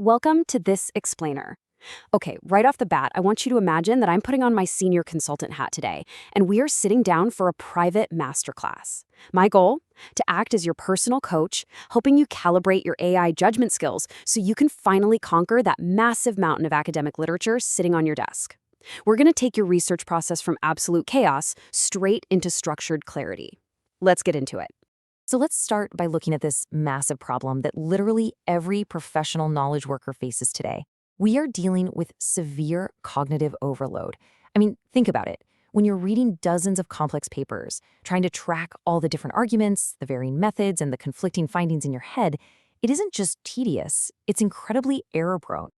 Welcome to This Explainer. Okay, right off the bat, I want you to imagine that I'm putting on my senior consultant hat today, and we are sitting down for a private masterclass. My goal? To act as your personal coach, helping you calibrate your AI judgment skills so you can finally conquer that massive mountain of academic literature sitting on your desk. We're going to take your research process from absolute chaos straight into structured clarity. Let's get into it. So let's start by looking at this massive problem that literally every professional knowledge worker faces today. We are dealing with severe cognitive overload. I mean, think about it. When you're reading dozens of complex papers, trying to track all the different arguments, the varying methods, and the conflicting findings in your head, it isn't just tedious, it's incredibly error-prone.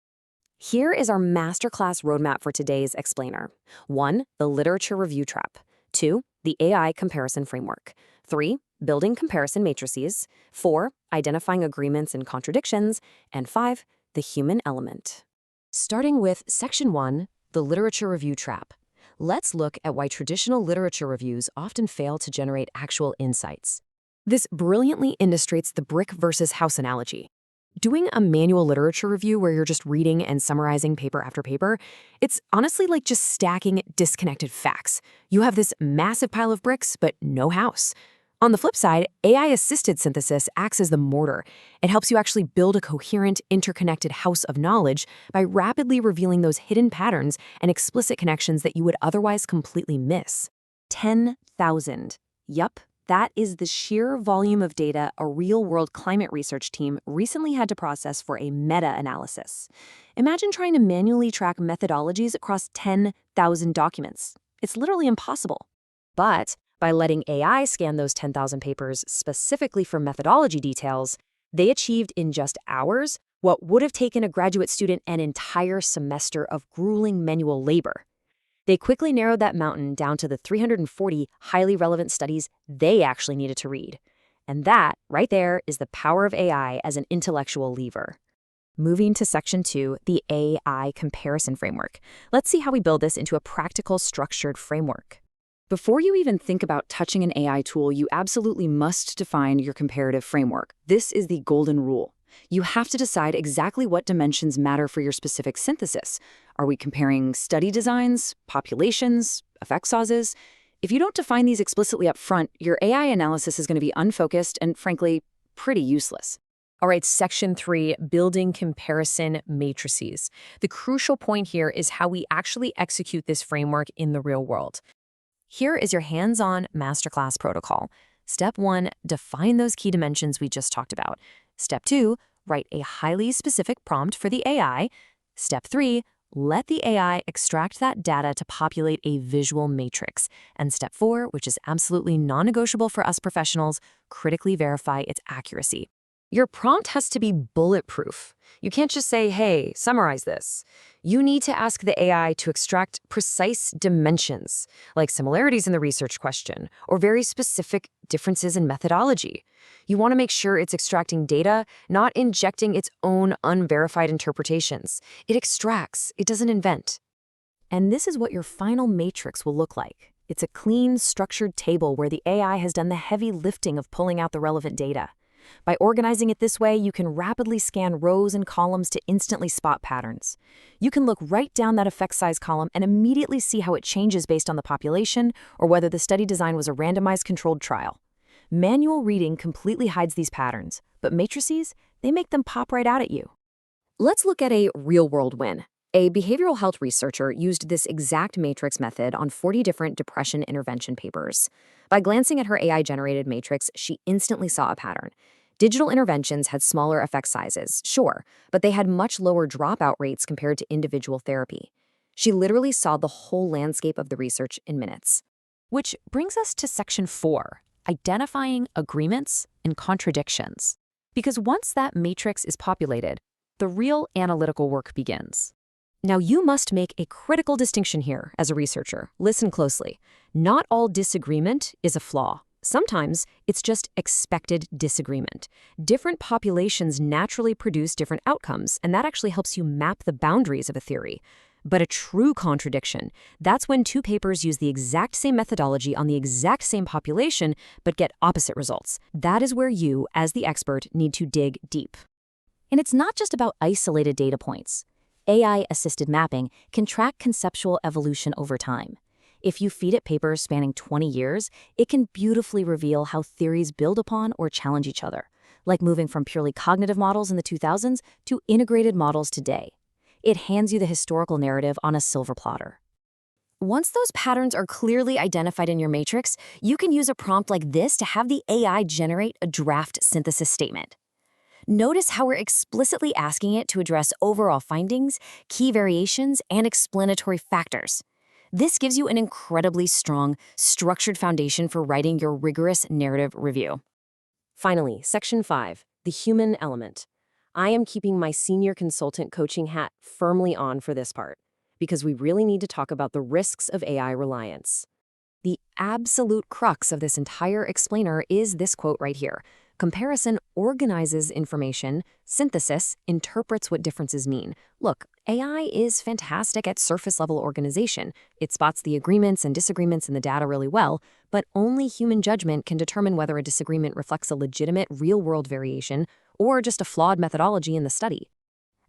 Here is our masterclass roadmap for today's explainer. 1. The literature review trap. 2. The AI comparison framework. 3. Building comparison matrices. 4. Identifying agreements and contradictions. And 5. The human element. Starting with Section 1, the literature review trap. Let's look at why traditional literature reviews often fail to generate actual insights. This brilliantly illustrates the brick versus house analogy. Doing a manual literature review where you're just reading and summarizing paper after paper, it's honestly like just stacking disconnected facts. You have this massive pile of bricks, but no house. On the flip side, AI-assisted synthesis acts as the mortar. It helps you actually build a coherent, interconnected house of knowledge by rapidly revealing those hidden patterns and explicit connections that you would otherwise completely miss. 10,000. Yup. That is the sheer volume of data a real-world climate research team recently had to process for a meta-analysis. Imagine trying to manually track methodologies across 10,000 documents. It's literally impossible. But by letting AI scan those 10,000 papers specifically for methodology details, they achieved in just hours what would have taken a graduate student an entire semester of grueling manual labor. They quickly narrowed that mountain down to the 340 highly relevant studies they actually needed to read. And that, right there, is the power of AI as an intellectual lever. Moving to Section 2, the AI comparison framework. Let's see how we build this into a practical, structured framework. Before you even think about touching an AI tool, you absolutely must define your comparative framework. This is the golden rule. You have to decide exactly what dimensions matter for your specific synthesis. Are we comparing study designs, populations, effect sizes? If you don't define these explicitly up front, your AI analysis is going to be unfocused and, frankly, pretty useless. All right, Section 3, building comparison matrices. The crucial point here is how we actually execute this framework in the real world. Here is your hands-on masterclass protocol. Step 1, define those key dimensions we just talked about. Step 2, write a highly specific prompt for the AI. Step 3, let the AI extract that data to populate a visual matrix. And Step 4, which is absolutely non-negotiable for us professionals, critically verify its accuracy. Your prompt has to be bulletproof. You can't just say, hey, summarize this. You need to ask the AI to extract precise dimensions, like similarities in the research question, or very specific differences in methodology. You want to make sure it's extracting data, not injecting its own unverified interpretations. It extracts, it doesn't invent. And this is what your final matrix will look like. It's a clean, structured table where the AI has done the heavy lifting of pulling out the relevant data. By organizing it this way, you can rapidly scan rows and columns to instantly spot patterns. You can look right down that effect size column and immediately see how it changes based on the population or whether the study design was a randomized controlled trial. Manual reading completely hides these patterns, but matrices, they make them pop right out at you. Let's look at a real-world win. A behavioral health researcher used this exact matrix method on 40 different depression intervention papers. By glancing at her AI-generated matrix, she instantly saw a pattern. Digital interventions had smaller effect sizes, sure, but they had much lower dropout rates compared to individual therapy. She literally saw the whole landscape of the research in minutes. Which brings us to Section 4, identifying agreements and contradictions. Because once that matrix is populated, the real analytical work begins. Now, you must make a critical distinction here as a researcher. Listen closely. Not all disagreement is a flaw. Sometimes it's just expected disagreement. Different populations naturally produce different outcomes, and that actually helps you map the boundaries of a theory. But a true contradiction, that's when two papers use the exact same methodology on the exact same population, but get opposite results. That is where you, as the expert, need to dig deep. And it's not just about isolated data points. AI-assisted mapping can track conceptual evolution over time. If you feed it papers spanning 20 years, it can beautifully reveal how theories build upon or challenge each other, like moving from purely cognitive models in the 2000s to integrated models today. It hands you the historical narrative on a silver platter. Once those patterns are clearly identified in your matrix, you can use a prompt like this to have the AI generate a draft synthesis statement. Notice how we're explicitly asking it to address overall findings, key variations, and explanatory factors. This gives you an incredibly strong, structured foundation for writing your rigorous narrative review. Finally, Section 5, the human element. I am keeping my senior consultant coaching hat firmly on for this part, because we really need to talk about the risks of AI reliance. The absolute crux of this entire explainer is this quote right here. Comparison organizes information, synthesis interprets what differences mean. Look, AI is fantastic at surface-level organization. It spots the agreements and disagreements in the data really well, but only human judgment can determine whether a disagreement reflects a legitimate real-world variation or just a flawed methodology in the study.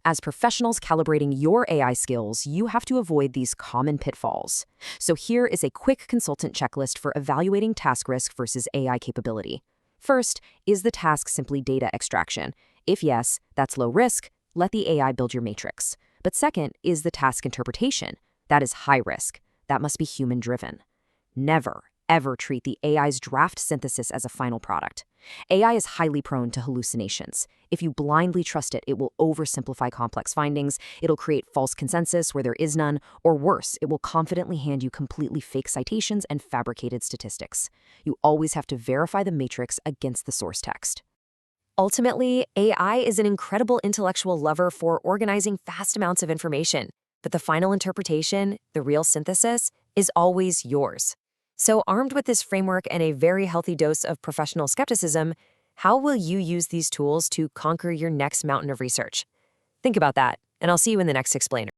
As professionals calibrating your AI skills, you have to avoid these common pitfalls. So here is a quick consultant checklist for evaluating task risk versus AI capability. First, is the task simply data extraction? If yes, that's low risk. Let the AI build your matrix. But second, is the task interpretation? That is high risk. That must be human-driven. Never, ever treat the AI's draft synthesis as a final product. AI is highly prone to hallucinations. If you blindly trust it, it will oversimplify complex findings, it'll create false consensus where there is none, or worse, it will confidently hand you completely fake citations and fabricated statistics. You always have to verify the matrix against the source text. Ultimately, AI is an incredible intellectual lever for organizing vast amounts of information, but the final interpretation, the real synthesis, is always yours. So armed with this framework and a very healthy dose of professional skepticism, how will you use these tools to conquer your next mountain of research? Think about that, and I'll see you in the next explainer.